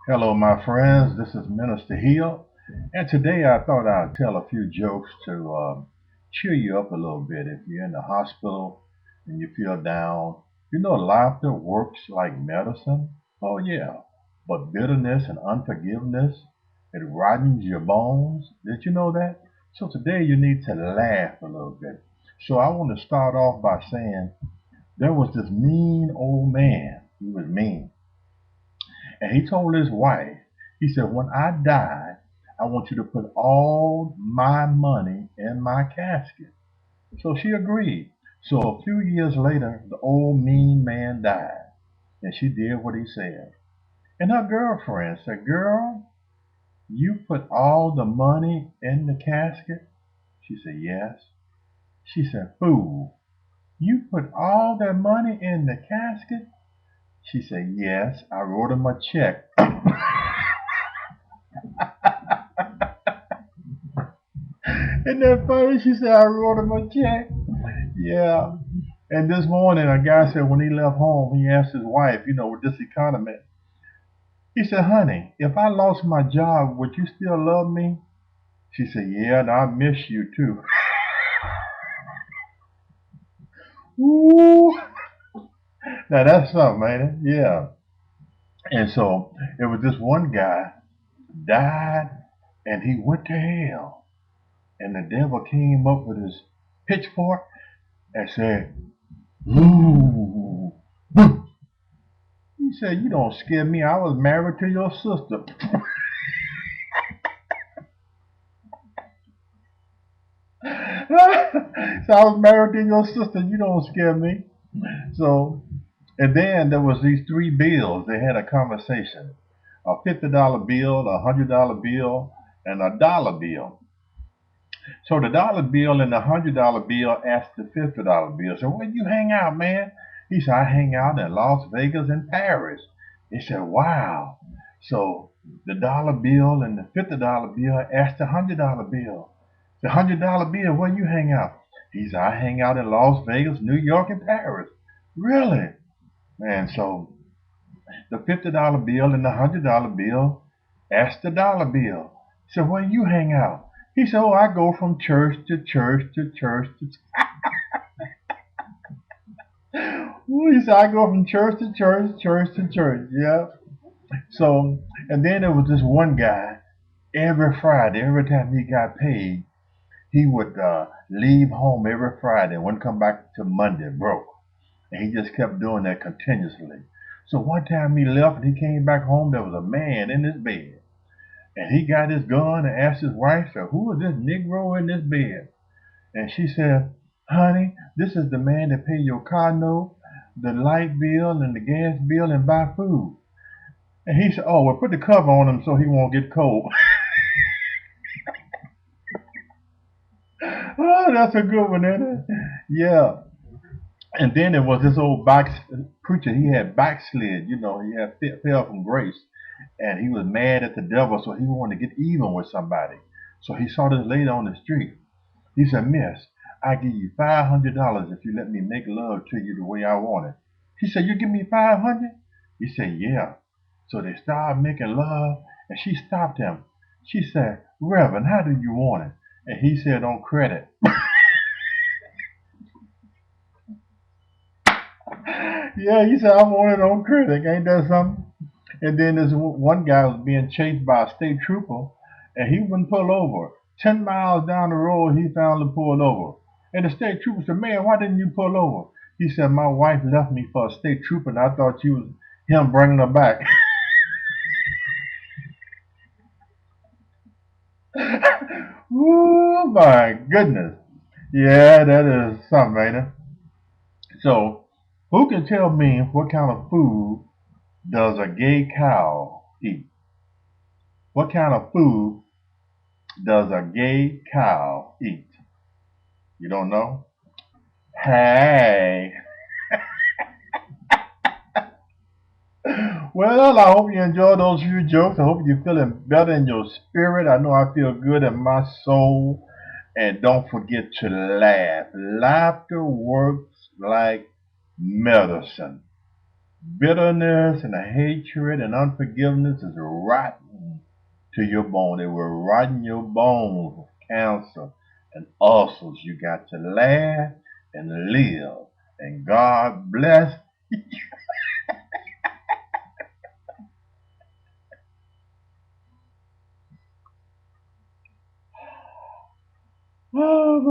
Hello, my friends. This is Minister Hill, and today I thought I'd tell a few jokes to cheer you up a little bit. If you're in the hospital and you feel down, laughter works like medicine. Oh, yeah. But bitterness and unforgiveness, it rottens your bones. Did you know that? So today you need to laugh a little bit. So I want to start off by saying there was this mean old man. He was mean. And he told his wife, he said, when I die, I want you to put all my money in my casket. So she agreed. So a few years later, the old mean man died. And she did what he said. And her girlfriend said, girl, you put all the money in the casket? She said, yes. She said, fool, you put all that money in the casket? She said, yes, I wrote him a check. Isn't that funny? She said, I wrote him a check. Yeah. And this morning, a guy said when he left home, he asked his wife, with this economy, he said, honey, if I lost my job, would you still love me? She said, yeah, and I miss you too. Ooh. Now that's something, ain't it? Yeah. And so it was this one guy died and he went to hell. And the devil came up with his pitchfork and said, ooh. He said, you don't scare me. I was married to your sister. So I was married to your sister. You don't scare me. So, and then there was these three bills. They had a conversation: a $50 bill, a $100 bill, and a dollar bill. So the dollar bill and the $100 bill asked the $50 bill, so where you hang out, man? He said, I hang out in Las Vegas and Paris. He said, wow. So the dollar bill and the $50 bill asked the $100 bill. The $100 bill, where you hang out? He said, I hang out in Las Vegas, New York, and Paris. Really? Man, so the $50 bill and the $100 bill asked the dollar bill. So where you hang out? He said, oh, I go from church to church to church to He said, I go from church to church, church to church. Yeah. So, and then there was this one guy, every Friday, every time he got paid, he would leave home every Friday and wouldn't come back till Monday broke. And he just kept doing that continuously. So one time he left and he came back home, there was a man in his bed. And he got his gun and asked his wife, said, who is this Negro in this bed? And she said, honey, this is the man that pay your car note, the light bill, and the gas bill, and buy food. And he said, oh, well, put the cover on him so he won't get cold. Oh, that's a good one, isn't it? Yeah. And then there was this old preacher. He had backslid. He had fell from grace. And he was mad at the devil, so he wanted to get even with somebody. So he saw this lady on the street. He said, miss, I give you $500 if you let me make love to you the way I want it. She said, you give me 500? He said, yeah. So they started making love, and she stopped him. She said, Reverend, how do you want it? And he said, on credit. Yeah, he said, I want it on credit. Ain't that something? And then this one guy was being chased by a state trooper, and he wouldn't pull over. 10 miles down the road, he finally pulled over. And the state trooper said, man, why didn't you pull over? He said, my wife left me for a state trooper, and I thought you was him bringing her back. Oh, my goodness. Yeah, that is something, ain't it? So, who can tell me what kind of food does a gay cow eat? What kind of food does a gay cow eat? You don't know? Hey. Well, I hope you enjoyed those few jokes. I hope you're feeling better in your spirit. I know I feel good in my soul. And don't forget to laugh. Laughter works like medicine. Bitterness and hatred and unforgiveness is rotten to your bone. It will rotten your bones with cancer and ulcers. You got to laugh and live. And God bless